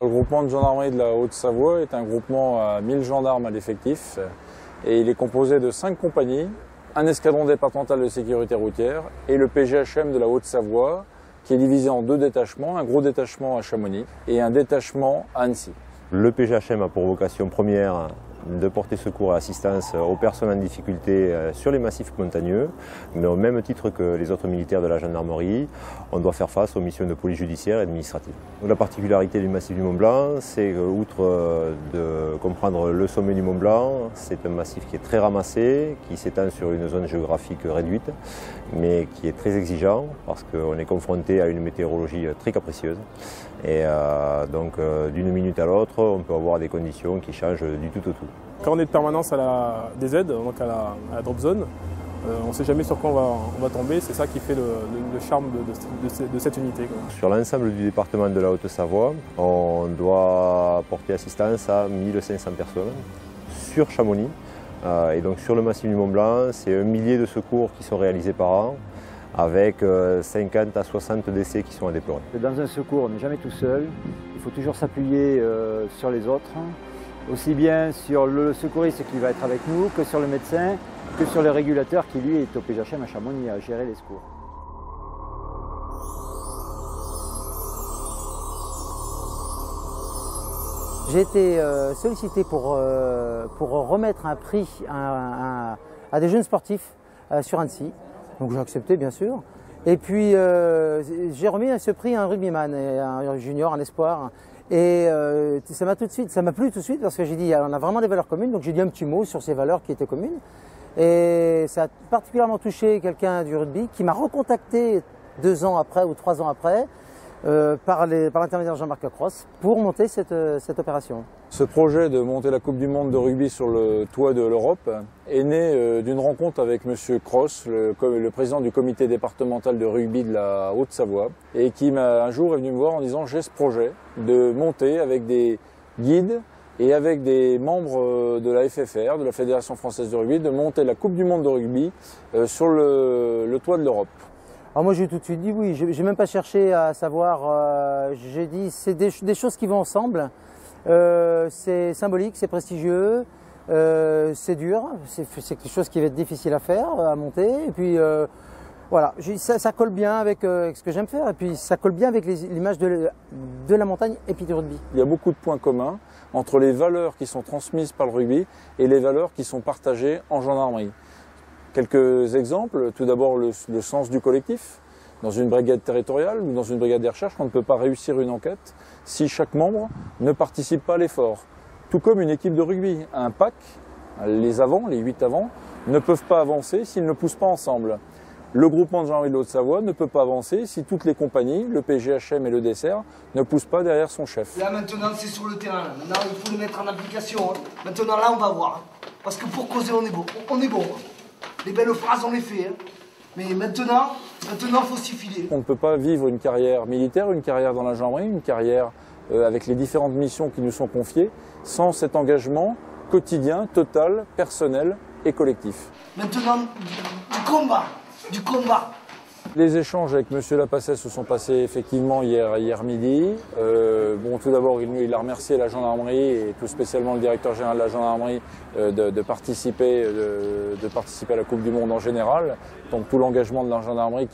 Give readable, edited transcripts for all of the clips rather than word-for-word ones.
Le groupement de gendarmerie de la Haute-Savoie est un groupement à 1000 gendarmes à l'effectif et il est composé de 5 compagnies, un escadron départemental de sécurité routière et le PGHM de la Haute-Savoie qui est divisé en 2 détachements, un gros détachement à Chamonix et un détachement à Annecy. Le PGHM a pour vocation première de porter secours et assistance aux personnes en difficulté sur les massifs montagneux, mais au même titre que les autres militaires de la gendarmerie, on doit faire face aux missions de police judiciaire et administrative. La particularité du massif du Mont Blanc, c'est outre de comprendre le sommet du Mont Blanc, c'est un massif qui est très ramassé, qui s'étend sur une zone géographique réduite, mais qui est très exigeant parce qu'on est confronté à une météorologie très capricieuse. Et donc d'une minute à l'autre, on peut avoir des conditions qui changent du tout au tout. Quand on est de permanence à la DZ, donc à la drop zone, on ne sait jamais sur quoi on va tomber, c'est ça qui fait le charme de cette unité. Sur l'ensemble du département de la Haute-Savoie, on doit porter assistance à 1500 personnes sur Chamonix. Et donc sur le massif du Mont Blanc, c'est 1 millier de secours qui sont réalisés par an, avec 50 à 60 décès qui sont à déplorer. Dans un secours, on n'est jamais tout seul, il faut toujours s'appuyer sur les autres, aussi bien sur le secouriste qui va être avec nous, que sur le médecin, que sur le régulateur qui lui est au PGHM à Chamonix à gérer les secours. J'ai été sollicité pour remettre un prix à des jeunes sportifs sur Annecy. Donc j'ai accepté bien sûr. Et puis j'ai remis ce prix à un rugbyman, un junior, un espoir. Et ça m'a plu tout de suite parce que j'ai dit on a vraiment des valeurs communes. Donc j'ai dit un petit mot sur ces valeurs qui étaient communes. Et ça a particulièrement touché quelqu'un du rugby qui m'a recontacté 2 ans après ou 3 ans après par l'intermédiaire de Jean-Marc Lacrosse pour monter cette opération. Ce projet de monter la Coupe du Monde de rugby sur le toit de l'Europe est né d'une rencontre avec M. Cross, le président du comité départemental de rugby de la Haute-Savoie, et qui un jour est venu me voir en disant j'ai ce projet de monter avec des guides et avec des membres de la FFR, de la Fédération française de rugby, de monter la Coupe du Monde de rugby sur le toit de l'Europe. Alors moi j'ai tout de suite dit oui, j'ai même pas cherché à savoir, j'ai dit c'est des choses qui vont ensemble, c'est symbolique, c'est prestigieux, c'est dur, c'est quelque chose qui va être difficile à faire, à monter, et puis voilà, ça colle bien avec ce que j'aime faire, et puis ça colle bien avec l'image de la montagne et puis du rugby. Il y a beaucoup de points communs entre les valeurs qui sont transmises par le rugby et les valeurs qui sont partagées en gendarmerie. Quelques exemples, tout d'abord le sens du collectif. Dans une brigade territoriale ou dans une brigade de recherche, on ne peut pas réussir une enquête si chaque membre ne participe pas à l'effort. Tout comme une équipe de rugby, un pack, les 8 avants, ne peuvent pas avancer s'ils ne poussent pas ensemble. Le groupement de gendarmerie de Haute-Savoie ne peut pas avancer si toutes les compagnies, le PGHM et le DSR, ne poussent pas derrière son chef. Là maintenant c'est sur le terrain, maintenant il faut le mettre en application. Maintenant là on va voir, parce que pour causer on est bon. Les belles phrases, on les fait. Hein. Mais maintenant, il faut s'y filer. On ne peut pas vivre une carrière militaire, une carrière dans la gendarmerie, une carrière avec les différentes missions qui nous sont confiées, sans cet engagement quotidien, total, personnel et collectif. Maintenant, du combat. Les échanges avec M. Lapasset se sont passés effectivement hier midi. Tout d'abord, il a remercié la gendarmerie et tout spécialement le directeur général de la gendarmerie de participer à la Coupe du Monde en général. Donc tout l'engagement de la gendarmerie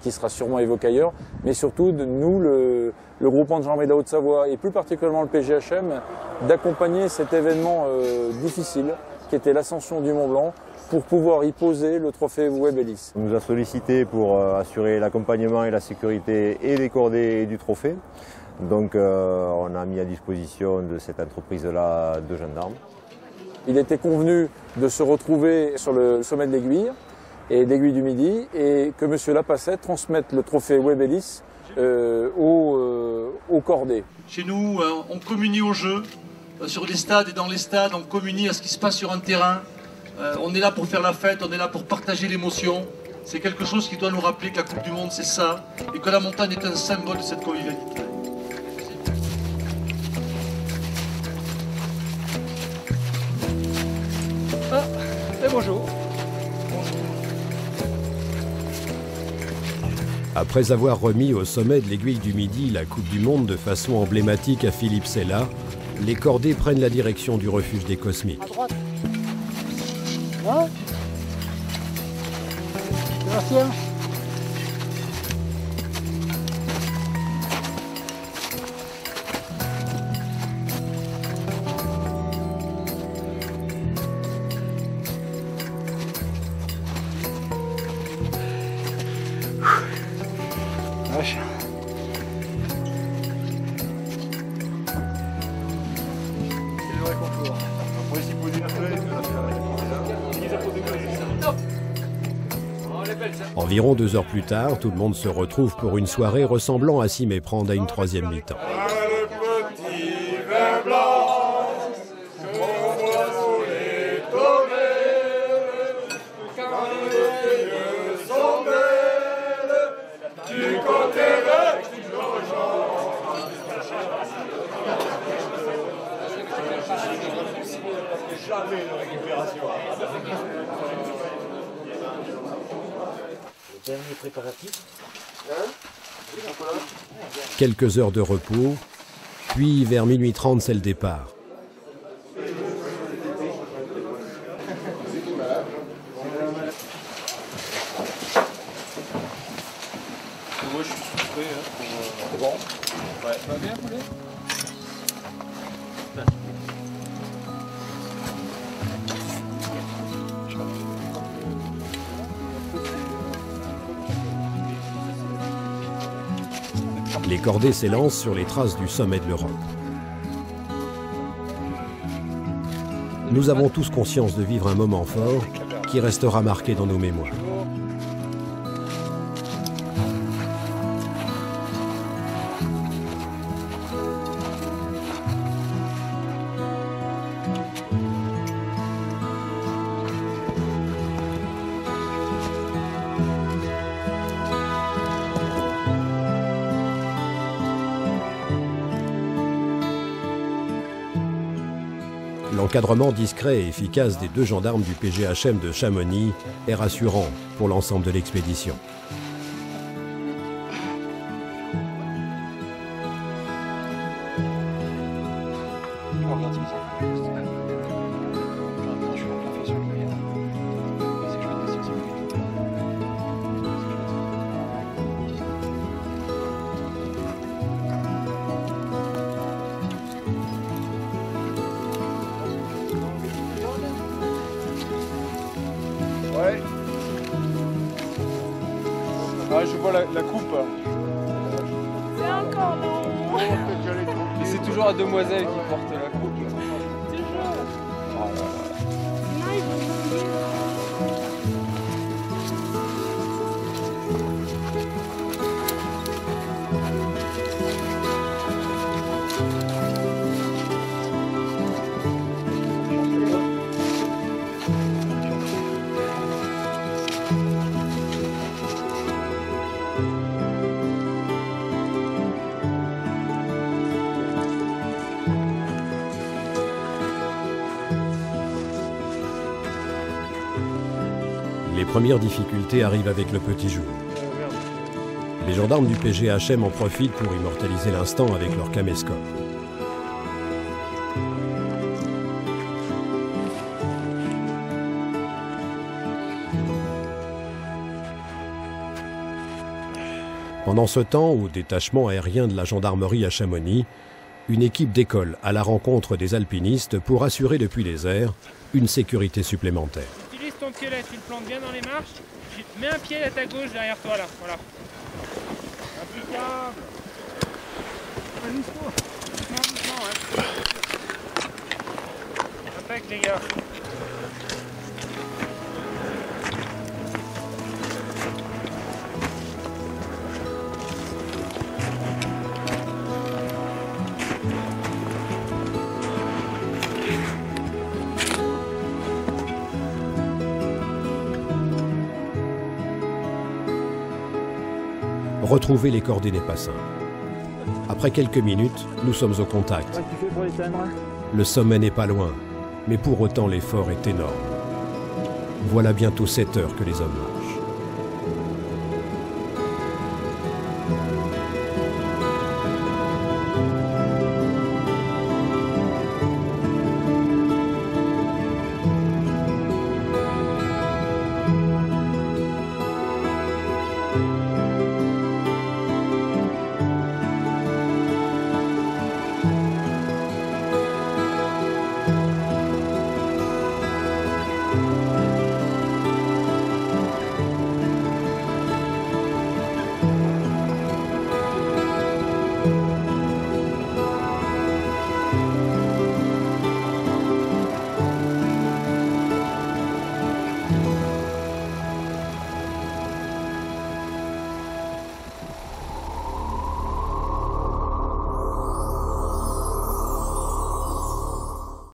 qui sera sûrement évoqué ailleurs. Mais surtout, nous, le groupement de gendarmerie de la Haute-Savoie et plus particulièrement le PGHM, d'accompagner cet événement difficile qui était l'ascension du Mont Blanc, pour pouvoir y poser le trophée Webb Ellis. On nous a sollicité pour assurer l'accompagnement et la sécurité et des cordées et du trophée. Donc on a mis à disposition de cette entreprise-là 2 gendarmes. Il était convenu de se retrouver sur le sommet de l'Aiguille et l'Aiguille du Midi et que M. Lapasset transmette le trophée Webb Ellis aux cordées. Chez nous, on communie au jeu. Sur les stades et dans les stades, on communie à ce qui se passe sur un terrain. On est là pour faire la fête, on est là pour partager l'émotion. C'est quelque chose qui doit nous rappeler que la Coupe du Monde, c'est ça, et que la montagne est un symbole de cette convivialité. Ah, et bonjour. Après avoir remis au sommet de l'Aiguille du Midi la Coupe du Monde de façon emblématique à Philippe Sella, les cordées prennent la direction du refuge des Cosmiques. À droite. Hein? Sébastien? Vache. Environ 2 heures plus tard, tout le monde se retrouve pour une soirée ressemblant à s'y méprendre à une troisième mi-temps. Dernier préparatif. Quelques heures de repos, puis vers minuit 30, c'est le départ. Moi je suis souffré pour... Bon. Ouais. Ça va bien, poulet? Les cordées s'élancent sur les traces du sommet de l'Europe. Nous avons tous conscience de vivre un moment fort qui restera marqué dans nos mémoires. L'encadrement discret et efficace des 2 gendarmes du PGHM de Chamonix est rassurant pour l'ensemble de l'expédition. Ouais. Ah, je vois la coupe. C'est encore long. Et c'est toujours la demoiselle qui porte la coupe. Toujours. Oh là là. Non, ils vont mourir. Les premières difficultés arrivent avec le petit jour. Les gendarmes du PGHM en profitent pour immortaliser l'instant avec leur caméscope. Pendant ce temps, au détachement aérien de la gendarmerie à Chamonix, une équipe décolle à la rencontre des alpinistes pour assurer depuis les airs une sécurité supplémentaire. Utilise ton pied-là, tu le plantes bien dans les marches. Mets un pied à ta gauche derrière toi là, voilà. Impeccable. Doucement, doucement, ouais. Impec les gars. Retrouver les cordées n'est pas simple. Après quelques minutes, nous sommes au contact. Le sommet n'est pas loin, mais pour autant l'effort est énorme. Voilà bientôt 7 heures que les hommes marchent. Merci.